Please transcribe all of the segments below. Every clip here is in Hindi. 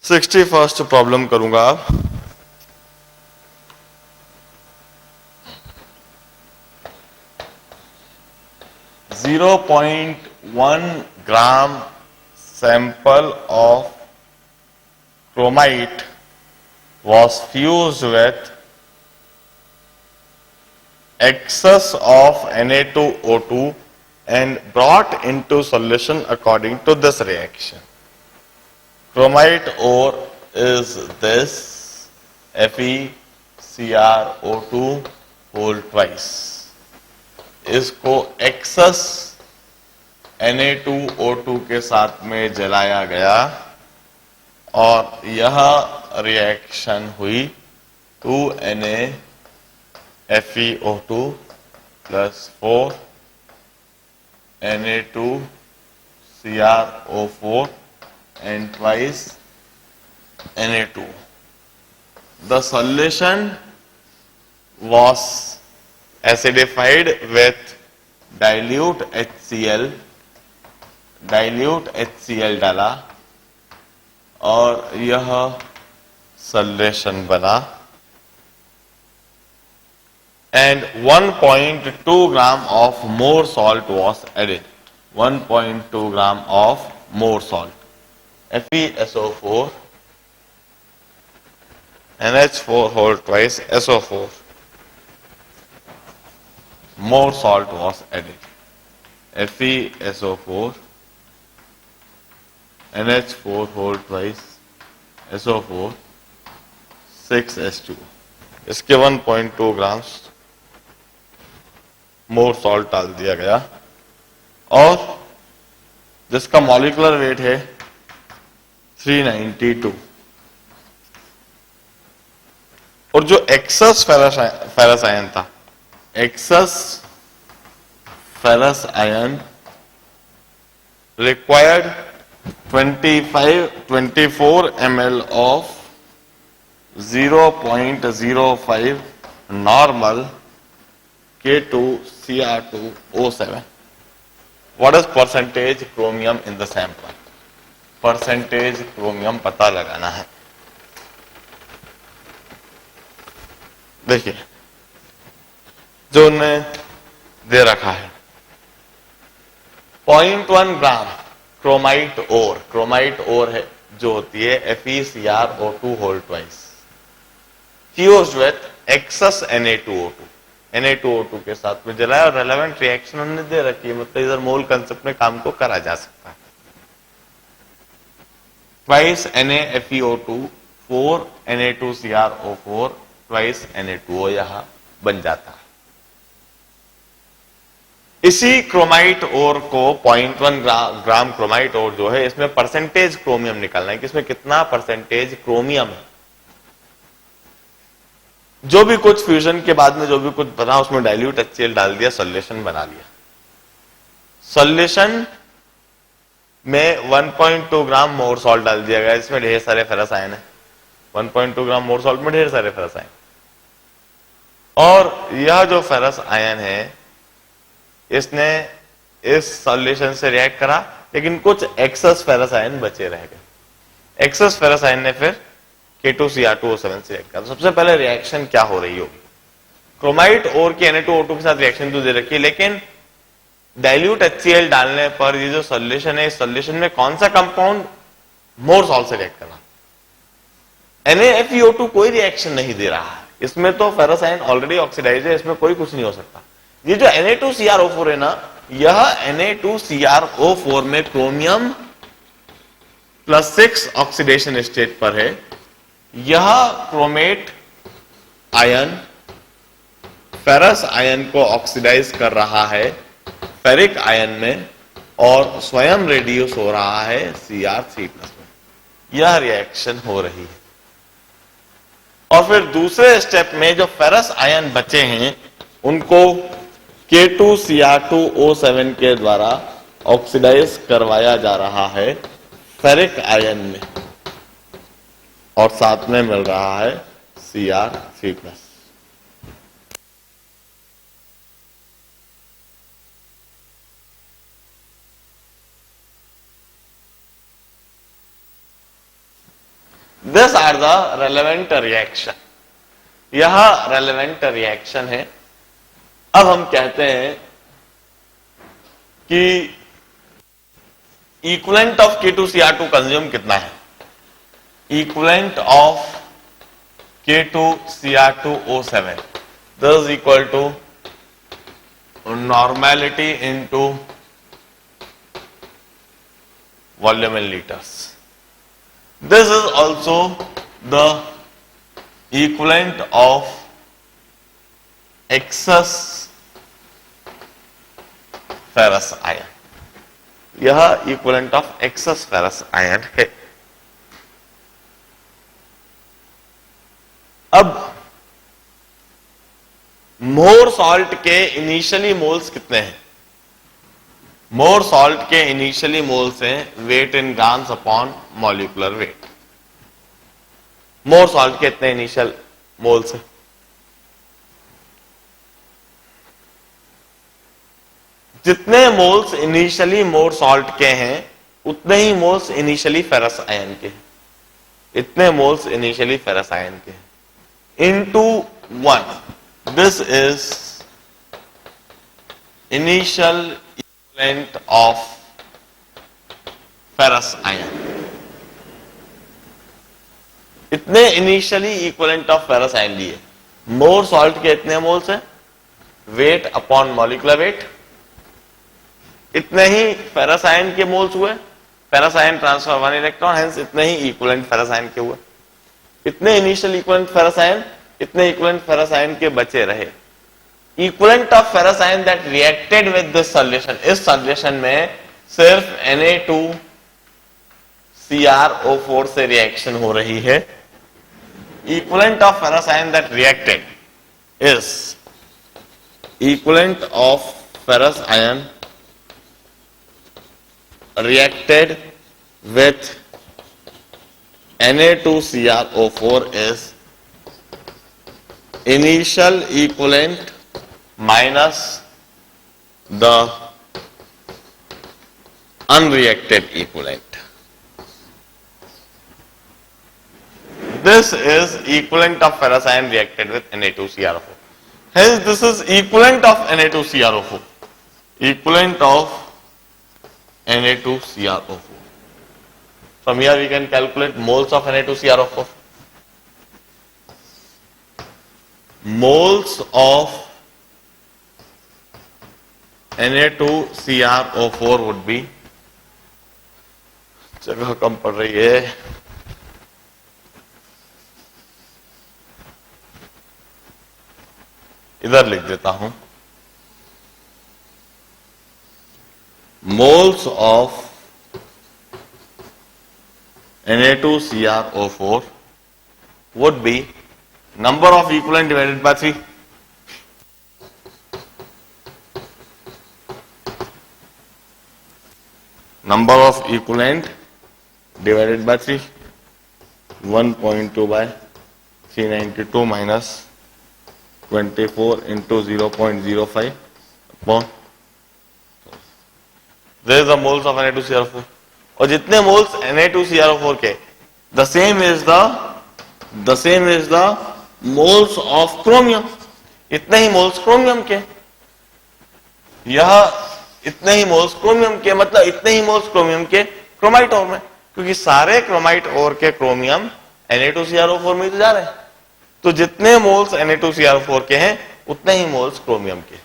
61st प्रॉब्लम करूंगा अब। Zero point one gram sample of chromite was fused with excess of Na2O2 and brought into solution according to this reaction. Chromite ore is this FeCrO2 whole twice. इसको एक्सेस Na2O2 के साथ में जलाया गया और यह रिएक्शन हुई 2NaFeO2 plus 4 Na2CrO4 and twice Na2. The solution was acidified with dilute HCl डाला और यह सॉल्यूशन बना and 1.2 gram of more salt was added. 1.2 gram of more salt. FeSO4 NH4 whole twice SO4. More salt was added. FeSO4 NH4 whole twice SO4 6H2. इसके 1.2 ग्राम्स मोर सॉल्ट डाल दिया गया और जिसका मॉलिक्यूलर वेट है 392 और जो एक्सेस फेरस आयन था, excess ferrous ion required 24 ml of 0.05 normal K2Cr2O7. What is percentage chromium in the sample? Percentage chromium पता लगाना है। देखिए जो उन्हें दे रखा है 0.1 ग्राम क्रोमाइट ओर है जो होती है FeCrO2 whole twice fused with excess Na2O2 के साथ में जलाया और रेलेवेंट रिएक्शन उन्होंने दे रखी है, मतलब इधर मोल कंसेप्ट में काम को करा जा सकता है। Twice NaFeO2 4 Na2CrO4 twice Na2O यहां बन जाता है। इसी क्रोमाइट ओर को 0.1 ग्राम क्रोमाइट ओर जो है इसमें परसेंटेज क्रोमियम निकालना है कि इसमें कितना परसेंटेज क्रोमियम है। जो भी कुछ फ्यूजन के बाद में जो भी कुछ बना उसमें डाइल्यूट HCl डाल दिया, सॉल्यूशन बना लिया। सॉल्यूशन में 1.2 ग्राम मोर सॉल्ट डाल दिया गया, इसमें ढेर सारे फेरस आयन है। 1.2 ग्राम मोर सॉल्ट में ढेर सारे फेरस आयन और यह जो फेरस आयन है इसने इस सॉल्यूशन से रिएक्ट करा लेकिन कुछ एक्सेस फेरस आयन बचे रह गए। एक्सेस फेरस आयन ने फिर K2Cr2O7 से रिएक्ट करा। सबसे पहले रिएक्शन क्या हो रही होगी, क्रोमाइट और की Na2O2 के साथ रिएक्शन तो दे रखी है लेकिन डाइल्यूट HCl डालने पर ये जो सॉल्यूशन है इस सॉल्यूशन में कौन सा कंपाउंड मोर सॉल्ट से रिएक्ट कर रहा है। NaFeO2 कोई रिएक्शन नहीं दे रहा है, इसमें तो फेरस आयन ऑलरेडी ऑक्सीडाइज है, इसमें कोई कुछ नहीं हो सकता। ये जो Na2CrO4 है ना, यह Na2CrO4 में क्रोमियम +6 ऑक्सीडेशन स्टेट पर है। यह क्रोमेट आयन फेरस आयन को ऑक्सीडाइज कर रहा है फेरिक आयन में और स्वयं रेड्यूस हो रहा है Cr3+ में। यह रिएक्शन हो रही है और फिर दूसरे स्टेप में जो फेरस आयन बचे हैं उनको K2Cr2O7 के द्वारा ऑक्सीडाइज करवाया जा रहा है फेरिक आयन में और साथ में मिल रहा है Cr3+। This are the relevant reaction, यह रेलेवेंट रिएक्शन है। अब हम कहते हैं कि इक्विवेलेंट ऑफ K2Cr2 कंज्यूम कितना है। Equivalent of K2Cr2O7 this is equal to normality into volume in liters. This is also the equivalent of excess ferrous iron. यह equivalent of excess ferrous iron है। अब मोर सॉल्ट के इनिशियली मोल्स कितने हैं? मोर सॉल्ट के इनिशियली मोल्स हैं weight in grams upon molecular weight. Mohr salt के इतने इनिशियल मोल्स हैं। जितने मोल्स इनिशियली मोर सॉल्ट के हैं उतने ही मोल्स इनिशियली फेरस आयन के हैं। इतने मोल्स इनिशियली फेरस आयन के हैं into 1। This is initial equivalent of ferrous iron. इतने initially equivalent of ferrous ion लिए। मोर सॉल्ट के इतने मोल्स हैं वेट अपॉन मॉलिक्यूलर वेट, इतने ही फेरस आयन के मोल्स हुए। Ferrous ion transfer 1 electron, hence इतने ही इक्विवेलेंट फेरस आयन के हुए। इतने इनिशियल इक्विवेलेंट फेरस आयन, इतने इक्विवेलेंट फेरस आयन के बचे रहे। Equivalent of ferrous ion that reacted with this solution, इस सॉल्यूशन में सिर्फ Na2Cr O4 से रिएक्शन हो रही है। Equivalent of ferrous ion that reacted is equivalent of ferrous ion reacted with Na2Cr O4 is initial equivalent minus the unreacted equivalent. This is equivalent of ferrous ion reacted with Na2Cr4. Hence, this is equivalent of Na2Cr4. Equivalent of Na2Cr4. From here, we can calculate moles of Na2Cr4. Moles of Na2Cr4 would be, जगह कम पड़ रही है, इधर लिख देता हूं। Moles of Na2Cr4 would be number of equivalent divided by 3. Number of equivalent divided by 3. 1.2 by 392 minus 24 into 0.05 upon. There is the moles of Na2Cr4. और जितने मोल्स Na2Cr4 के the same is the moles of chromium. इतने ही मोल्स क्रोमियम के, यह इतने ही मोल्स क्रोमियम के, मतलब इतने ही मोल्स क्रोमियम के क्रोमाइट ओर में, क्योंकि सारे क्रोमाइट ओर के क्रोमियम Na2Cr4 में तो जा रहे हैं। तो जितने मोल्स Na2Cr4 के हैं उतने ही मोल्स क्रोमियम के।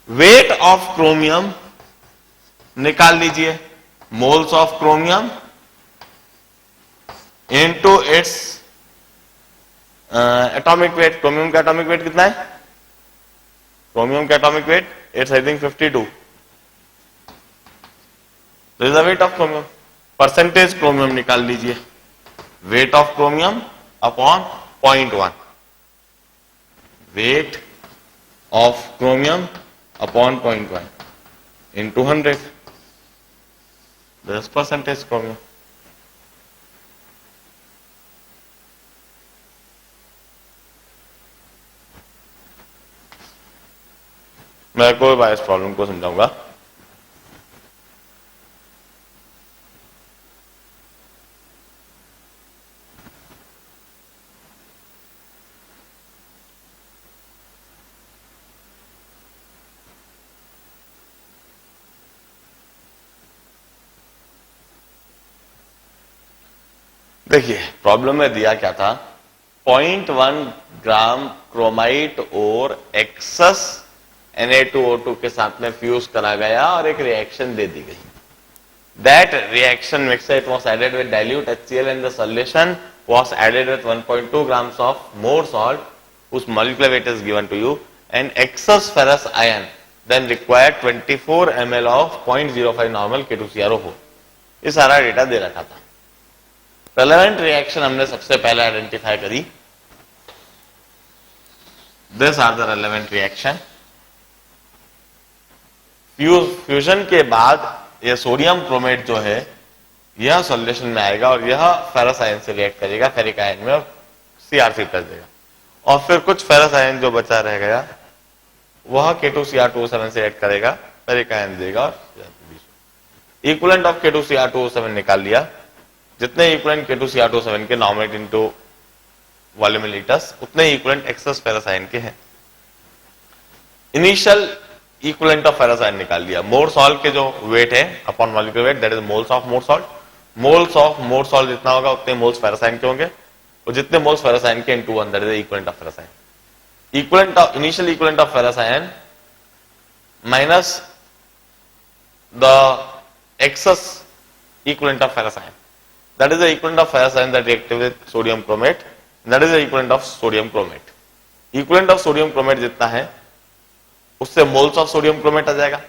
वेट ऑफ क्रोमियम निकाल लीजिए, moles of chromium into its atomic weight. Chromium का एटॉमिक वेट कितना है? क्रोमियम का atomic weight it's I think 52। This is the weight of chromium. Percentage chromium निकाल लीजिए, weight of chromium upon 0.1, weight of chromium upon 0.1 into 100. This percentage chromium. मैं कोई बायस प्रॉब्लम को समझाऊंगा। देखिए प्रॉब्लम में दिया क्या था, 0.1 ग्राम क्रोमाइट और एक्सेस Na2O2 के साथ में फ्यूज करा गया और एक रिएक्शन दे दी गई. That reaction mixture, it was added with dilute HCl and the solution was added with 1.2 grams of more salt whose molecular weight is given to you, and excess ferrous ion then required 24 ml of 0.05 normal K2CrO4. ये सारा डेटा दे रखा था. रेलेवेंट रिएक्शन हमने सबसे पहले आइडेंटिफाई करी. This are the relevant reaction. Fusion के बाद ये सोडियम क्रोमेट जो है यह सॉल्यूशन में आएगा और यह फेरस आयन से रिएक्ट करेगा फेरिक आयन में और CR3 प्लस देगा. और फिर कुछ फेरस आयन जो बचा रह गया वह K2Cr2O7 से रिएक्ट करेगा, फेरिक आयन देगा और इक्विवेलेंट ऑफ K2Cr2O7 निकाल लिया. जितने इक्विवेलेंट K2Cr2O7 के नॉमिनेट इनटू वॉल्यूम लीटर्स उतने इक्विवेलेंट एक्सेस फेरस आयन के हैं. Initial equivalent of ferrous ion निकाल लिया. मोर सॉल्ट के जो वेट है upon molecular wait that is moles of more salt. Moles of more salt जितना होगा उतने मोल्स फेरस आयन के होंगे और जितने मोल्स फेरस आयन के into 1 that is equivalent of ferrous ion. Equivalent of initial equivalent of ferrous ion minus the excess equivalent of ferrous ion, that is the equivalent of ferrous ion that reacted with sodium chromate, that is the equivalent of sodium chromate. Equivalent of sodium chromate जितना है उससे moles of sodium chromate आ जाएगा.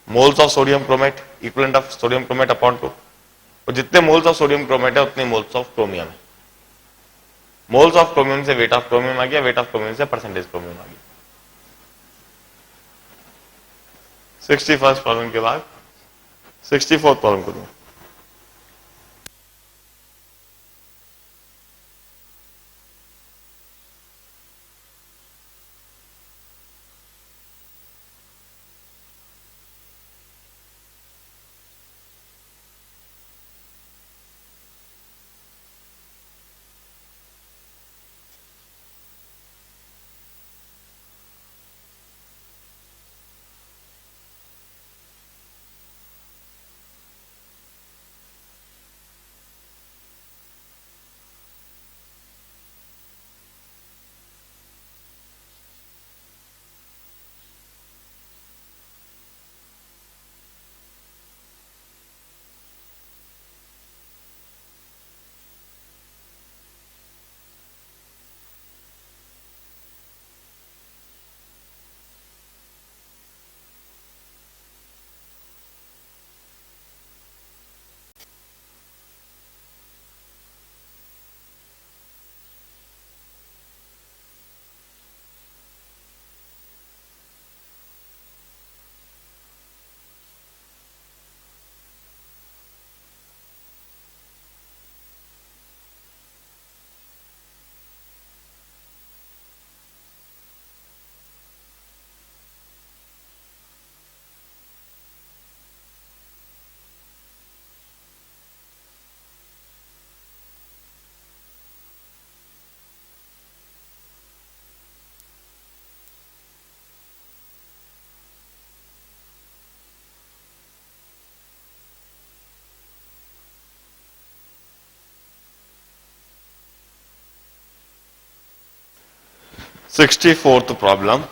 moles of sodium chromate equivalent of sodium chromate upon 2 और जितने moles of sodium chromate है उतने moles of chromium है. moles of chromium से weight of chromium आ गया, weight of chromium से percentage chromium आ गया. 61st प्रॉब्लम के बाद 64th प्रॉब्लम करूंगा. Sixty-fourth problem.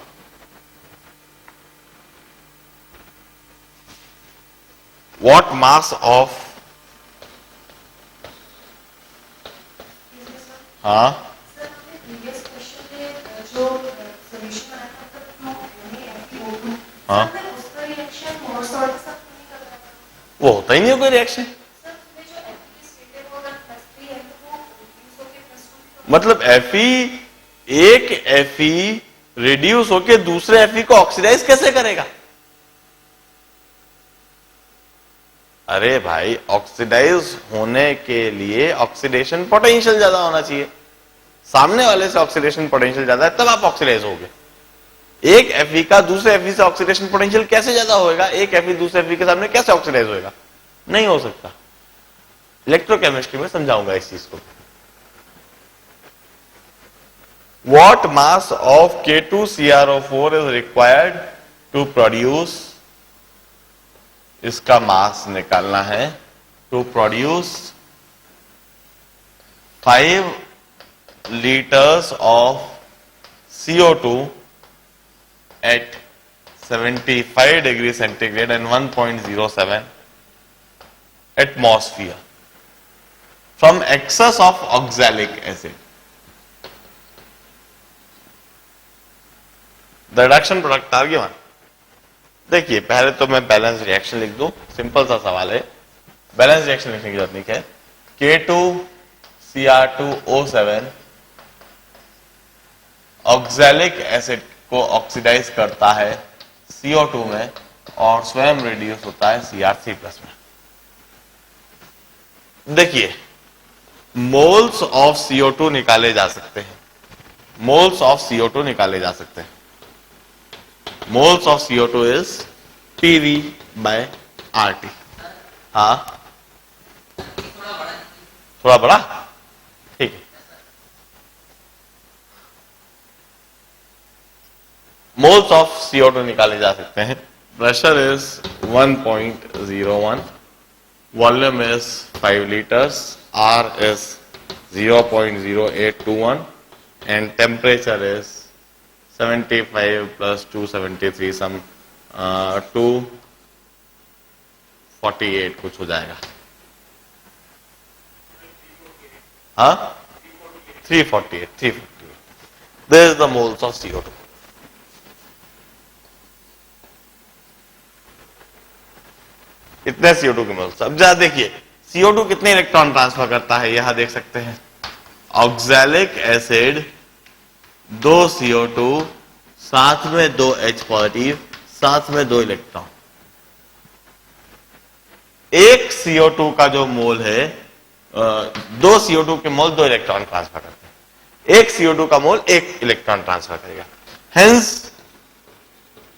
What mass of हाँ हाँ वो होता ही नहीं है कोई रिएक्शन. मतलब Fe एक Fe रिड्यूस होके दूसरे Fe को ऑक्सीडाइज कैसे करेगा? अरे भाई ऑक्सीडाइज होने के लिए ऑक्सीडेशन पोटेंशियल ज्यादा होना चाहिए. सामने वाले से ऑक्सीडेशन पोटेंशियल ज्यादा है तब आप ऑक्सीडाइज होगे. एक Fe का दूसरे Fe से ऑक्सीडेशन पोटेंशियल कैसे ज्यादा होएगा? एक Fe दूसरे Fe के सामने कैसे ऑक्सीडाइज होएगा? नहीं हो सकता. इलेक्ट्रोकेमिस्ट्री में समझाऊंगा इस चीज को. What mass of K2CrO4 is required to produce इसका मास निकालना है to produce 5 liters of CO2 at 75 degrees centigrade and 1.07 atmosphere from excess of oxalic acid. The reduction product target one. देखिए पहले तो मैं बैलेंस रिएक्शन लिख दूं, सिंपल सा सवाल है, बैलेंस रिएक्शन लिखने की जरूरत नहीं है। K2Cr2O7 ऑक्सैलिक एसिड को ऑक्सीडाइज करता है CO2 में और स्वयं रिड्यूस होता है Cr3+ में। देखिए मोल्स ऑफ CO2 निकाले जा सकते हैं, मोल्स ऑफ CO2 निकाले जा सकते हैं। Moles of CO2 is PV/RT। हाँ थोड़ा बड़ा, ठीक है। मोल्स ऑफ CO2 निकाले जा सकते हैं। Pressure is 1.01, volume is 5 liters, R is 0.0821 and temperature is 75 plus 273 some 248 कुछ हो जाएगा। हाँ 348। This is the moles of CO2। इतने CO2 के मोल्स। अब जरा देखिए CO2 कितने इलेक्ट्रॉन ट्रांसफर करता है, यहां देख सकते हैं। ऑक्सैलिक एसिड 2 CO2 साथ में 2 H पॉजिटिव साथ में 2 इलेक्ट्रॉन। एक CO2 का जो मोल है 2 CO2 के मोल 2 इलेक्ट्रॉन ट्रांसफर करते हैं, एक CO2 का मोल 1 इलेक्ट्रॉन ट्रांसफर करेगा। Hence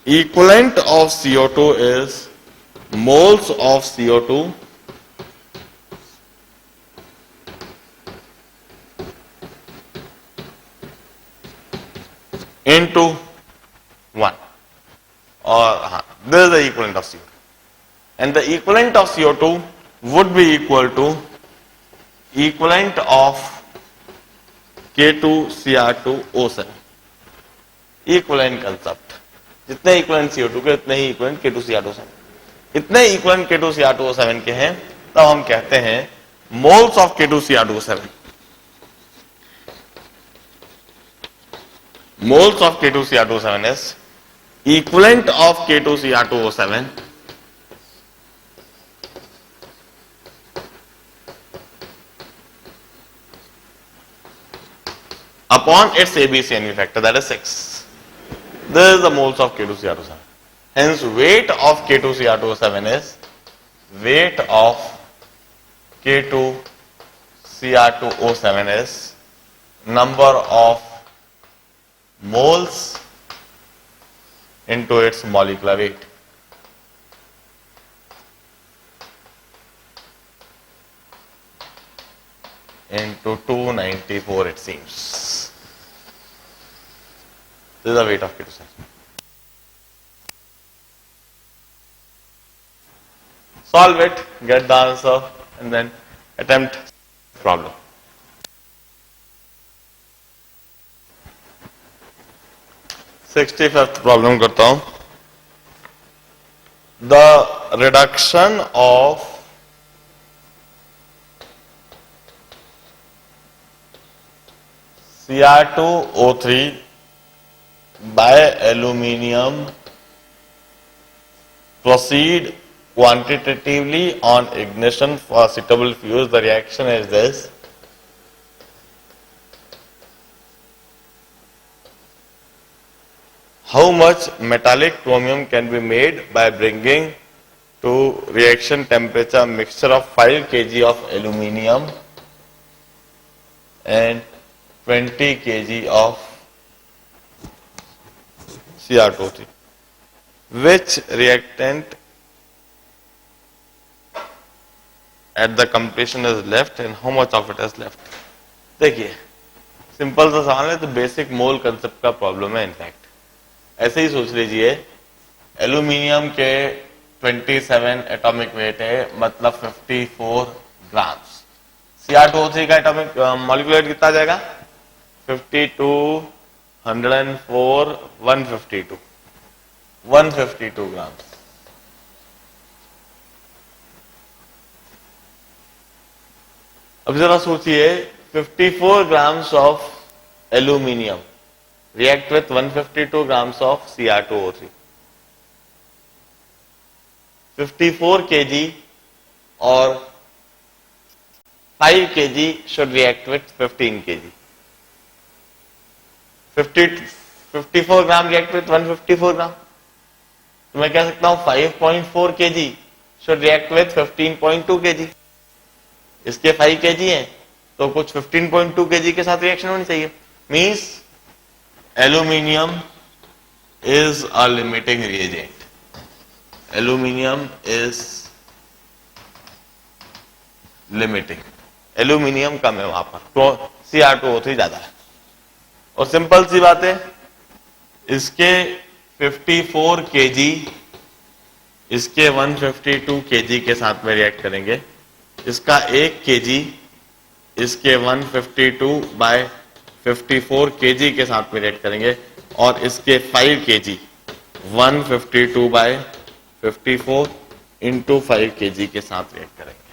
equivalent of CO2 is moles of CO2 into 1, or this is the equivalent of CO2, and the equivalent of CO2 would be equal to equivalent of K2Cr2O7। equivalent concept, जितने equivalent CO2 के उतने ही equivalent K2Cr2O7, इतने इक्विवेलेंट K2Cr2O7 के हैं, तब हम कहते हैं moles of K2Cr2O7। Moles of K2Cr2O7 is equivalent of K2Cr2O7 upon its ABCNV factor, that is 6. This is the moles of K2Cr2O7. Hence weight of K2Cr2O7 is weight of K2Cr2O7 is number of moles into its molecular weight. Into 294 it seems. This is the weight of K2Cr2. Solve it, get the answer, and then attempt problem. Sixty-fifth problem करता हूं। The reduction of Cr2O3 by aluminium proceed quantitatively on ignition for suitable fuse. The reaction is this. How much metallic chromium can be made by bringing to reaction temperature mixture of 5 kg of aluminium and 20 kg of Cr2O3? Which reactant at the completion is left and how much of it is left? देखिए सिंपल सा सवाल है, तो बेसिक मोल कंसेप्ट का प्रॉब्लम है। इनफैक्ट ऐसे ही सोच लीजिए, एल्यूमिनियम के 27 एटॉमिक वेट है, मतलब 54 ग्राम्स। Cr2O3 का एटॉमिक मॉलिक्यूलर वेट कितना आ जाएगा? 52, 104, 152 ग्राम्स। अब जरा सोचिए, 54 grams of aluminium react with 152 grams of Cr2O3. 54 kg or 5 kg should react with 15 kg. 54 gram react with 154 ग्राम, तो मैं कह सकता हूं 5.4 kg should react with 15.2 kg. इसके 5 kg हैं तो कुछ 15.2 kg के साथ रिएक्शन होनी चाहिए. Means aluminium is a limiting reagent. Aluminium is limiting. Aluminium कम है वहां पर, तो Cr2O3 ज्यादा है. और सिंपल सी बात है, इसके 54 kg इसके 152 kg के साथ में रिएक्ट करेंगे. इसका 1 kg इसके 152 बाय 54 kg के साथ में रिएक्ट करेंगे और इसके 5 kg 152 बाय 54 इंटू 5 kg के साथ रिएक्ट करेंगे.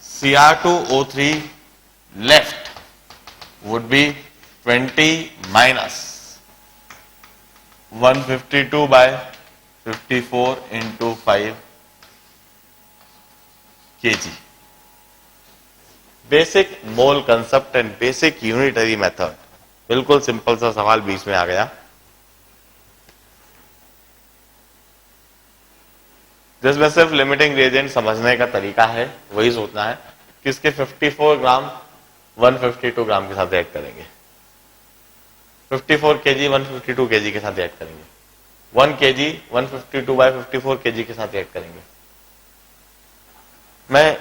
Cr2O3 left would be 20 minus 152 by 54 into 5 kg. Basic mole concept and basic unitary method. बिल्कुल सिंपल सा सवाल बीच में आ गया. जिसमें सिर्फ लिमिटिंग रिएजेंट समझने का तरीका है, वही सोचना है कि इसके 54 ग्राम 152 ग्राम के साथ रिएक्ट करेंगे, 54 kg 152 kg के साथ रिएक्ट करेंगे, 1 kg 152 बाय 54 kg के साथ रिएक्ट करेंगे. मैं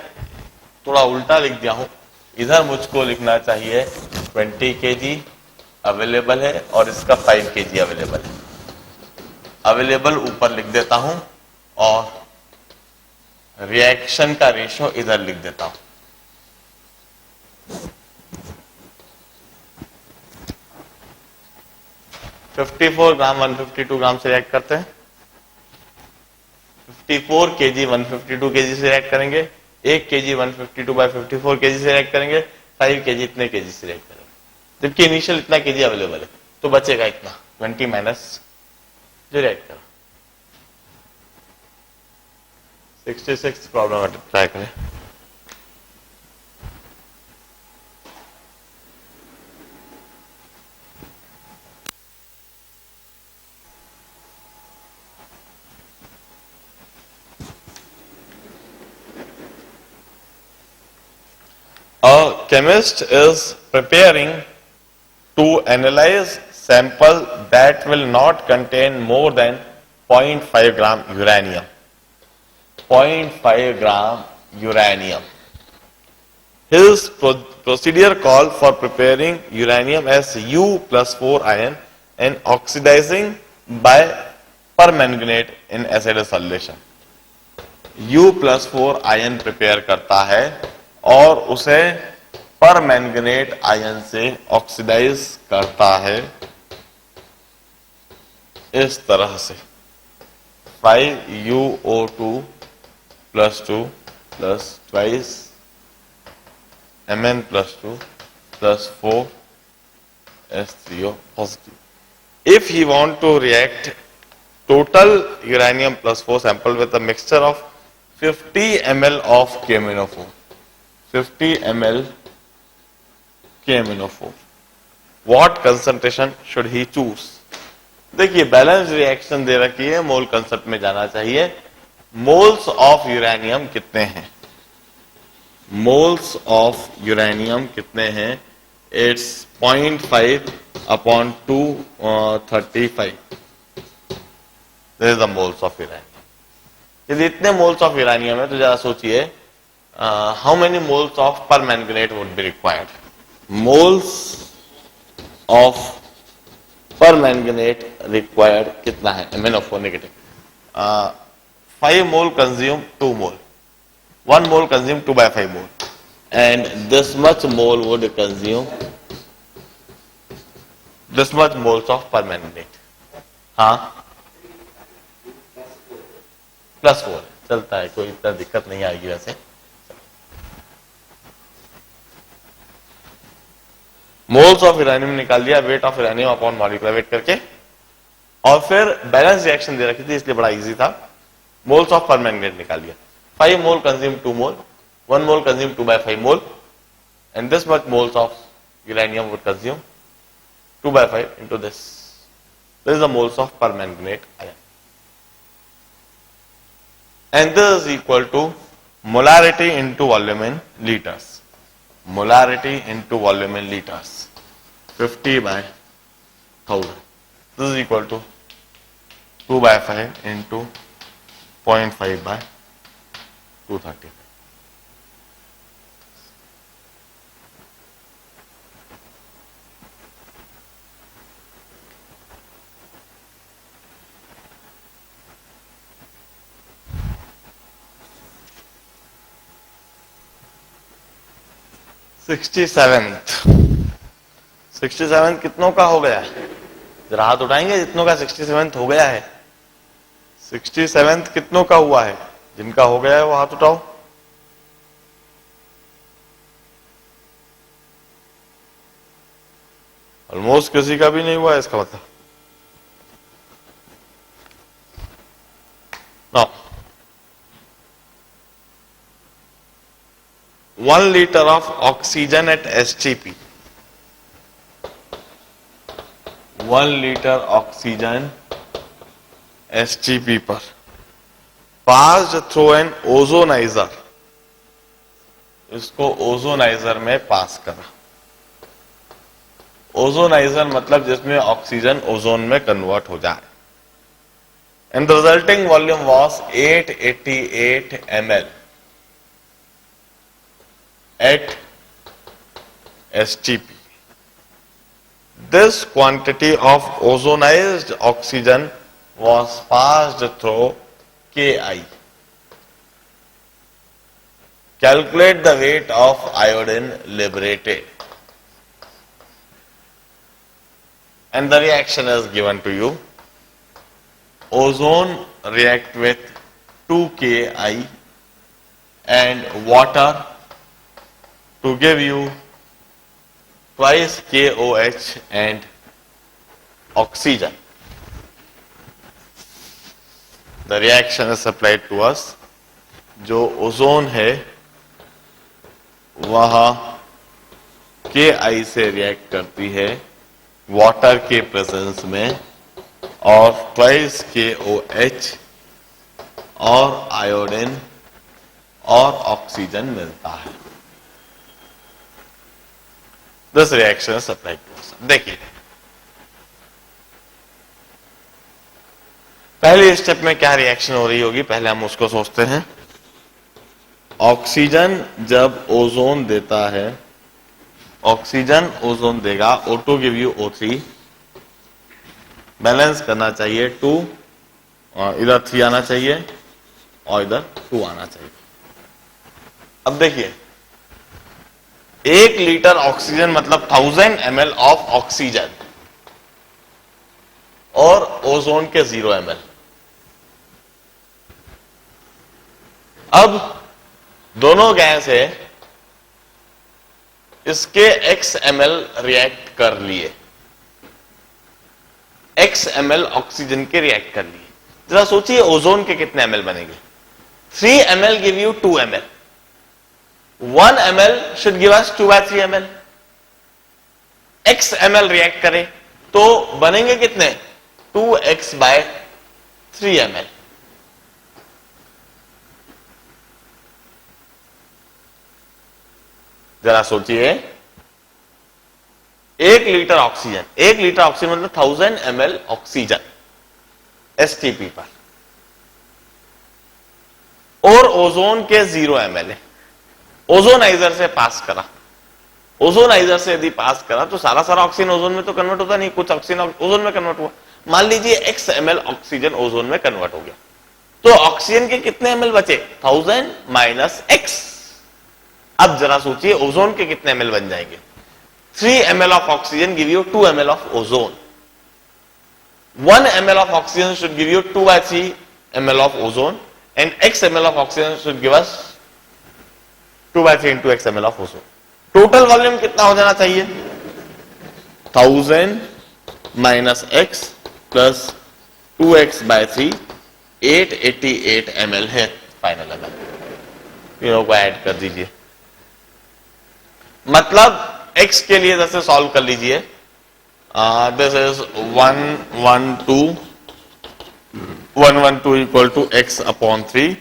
थोड़ा उल्टा लिख दिया हूं, इधर मुझको लिखना चाहिए 20 kg अवेलेबल है और इसका 5 kg अवेलेबल है. अवेलेबल ऊपर लिख देता हूं और रिएक्शन का रेशो इधर लिख देता हूं. $54 ग्राम 152 ग्राम से रिएक्ट करते हैं, 54 kg 152 kg से रिएक्ट करेंगे, 1 kg 152 बाय 54 kg से रिएक्ट करेंगे, 5 kg इतने kg से रिएक्ट करेंगे. जबकि इनिशियल इतना kg अवेलेबल है, तो बचेगा इतना 20 माइनस जो रिएक्ट करा. 66 प्रॉब्लम ट्राई करें. A chemist is preparing to analyze sample that will not contain more than 0.5 gram uranium. 0.5 gram uranium. His procedure called for preparing uranium as U+4 ion and oxidizing by permanganate in acid solution. U+4 ion prepare करता है और उसे परमैंगनेट आयन से ऑक्सीडाइज करता है इस तरह से. 5UO2 plus 2 plus twice Mn plus 2 plus 4 S3O positive. If he want to react total uranium plus 4 sample with a mixture of 50 ml of KMnO4, 50 ml KMnO4, what concentration should he choose? देखिए, बैलेंस रिएक्शन दे रखी है, मोल कंसेप्ट में जाना चाहिए. मोल्स ऑफ यूरेनियम कितने हैं? मोल्स ऑफ यूरेनियम कितने हैं? It's 0.5 upon 235. This is the moles of uranium. यदि इतने मोल्स ऑफ यूरेनियम है तो जरा सोचिए, how many moles of permanganate would be required? Moles of permanganate required कितना है? MnO4 negative. 5 mole consume 2 mole, 1 mole consume 2 by 5 mole, and this much mole would consume this much moles of permanganate. हाँ +4 चलता है, कोई इतना दिक्कत नहीं आएगी वैसे. मोल्स ऑफ यूरेनियम निकाल दिया, weight of uranium upon molecular wait करके, और फिर बैलेंस रिएक्शन दे रखी थी इसलिए बड़ा इजी था. मोल्स ऑफ परमैंगनेट निकाल दिया. 5 mole consume 2 mole, 1 mole consume 2 by 5 mole, and this much moles of uranium would consume 2 by 5 into this. This is the moles of permanganate ion. And this is equal to molarity into volume in liters. Molarity into volume in liters. 50 by 1000. This is equal to 2 by 5 into 0.5 by 230. Sixty seventh कितनों का हो गया है? जरा हाथ उठाएंगे जितनों का 67th हो गया है. 67th कितनों का हुआ है? जिनका हो गया है वो हाथ उठाओ. ऑलमोस्ट किसी का भी नहीं हुआ है इसका मतलब. Now 1 liter of oxygen at STP. 1 liter oxygen STP पर passed through an ozonizer. इसको ओजोनाइजर में पास करा. ओजोनाइजर मतलब जिसमें ऑक्सीजन ओजोन में कन्वर्ट हो जाए. And the resulting volume was 888 ml at STP. This quantity of ozonized oxygen was passed through KI. Calculate the weight of iodine liberated. And the reaction is given to you. Ozone react with 2Ki and water to give you twice KOH and oxygen. The reaction is supplied to us. जो ओजोन है वह KI से रिएक्ट करती है वाटर के प्रेजेंस में और ट्वाइस KOH और आयोडीन और ऑक्सीजन मिलता है. This reaction supply to us. देखिए पहले स्टेप में क्या रिएक्शन हो रही होगी, पहले हम उसको सोचते हैं. ऑक्सीजन जब ओजोन देता है, ऑक्सीजन ओजोन देगा, O2 give you O3, balance करना चाहिए 2, इधर 3 आना चाहिए और इधर 2 आना चाहिए. अब देखिए 1 लीटर ऑक्सीजन मतलब 1000 ml ऑफ ऑक्सीजन और ओजोन के 0 ml. अब दोनों गैस है, इसके x ml रिएक्ट कर लिए, x ml ऑक्सीजन के रिएक्ट कर लिए. जरा सोचिए ओजोन के कितने ml बनेंगे. 3 ml give you 2 ml. 1 ml should give us 2 by 3 ml. x ml react करे तो बनेंगे कितने? 2x by 3 ml. जरा सोचिए 1 लीटर ऑक्सीजन, 1 लीटर ऑक्सीजन मतलब 1000 ml ऑक्सीजन STP पर, और ओजोन के 0 ml है. ओजोनाइजर से पास करा. ओजोनाइजर से यदि पास करा तो सारा ऑक्सीजन ओजोन में तो कन्वर्ट होता नहीं, कुछ ऑक्सीजन ओजोन में कन्वर्ट हुआ. मान लीजिए x ml ऑक्सीजन ओजोन में कन्वर्ट हो गया. तो ऑक्सीजन के कितने एमएल बचे? 1000 माइनस एक्स। अब जरा सोचिए ओजोन के कितने एमएल बन जाएंगे? 3 ml of oxygen give you 2 ml of ozone. 1 ml of oxygen should give you 2 by 3 ml of ozone, and x ml of oxygen should give us 2 by 3 into x ml of ozone. Total volume कितना हो जाना चाहिए? 1000 minus x plus 2x by 3, 888 ml है फाइनल ml. तीनों को ऐड कर दीजिए. मतलब x के लिए जैसे सॉल्व कर लीजिए, this is 112 equal to x upon 3,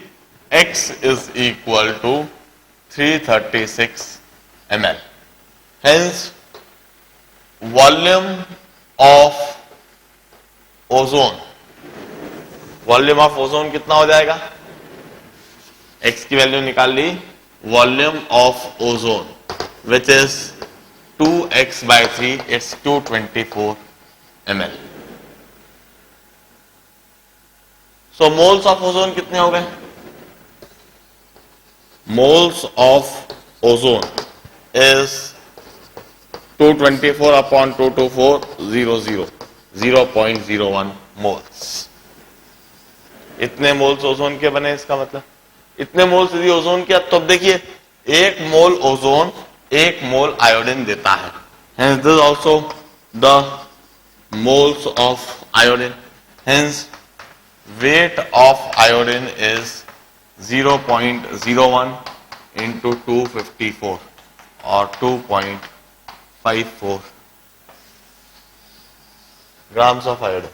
x is equal to 336 ml. Hence volume of ozone, volume of ozone कितना हो जाएगा? x की वैल्यू निकाल ली, volume of ozone which is 2x by 3, it's 224 ml. So moles of ozone कितने हो गए? Moles of ozone is 224 upon 224, 0.01 moles. इतने मोल्स ओजोन के बने, इसका मतलब इतने मोल्स यदि ओजोन के, तो अब देखिए 1 मोल ओजोन 1 मोल आयोडीन देता है. Hence this is also the moles of iodine. Hence weight of iodine is 0.01 into 254 or 2.54 grams of iodine.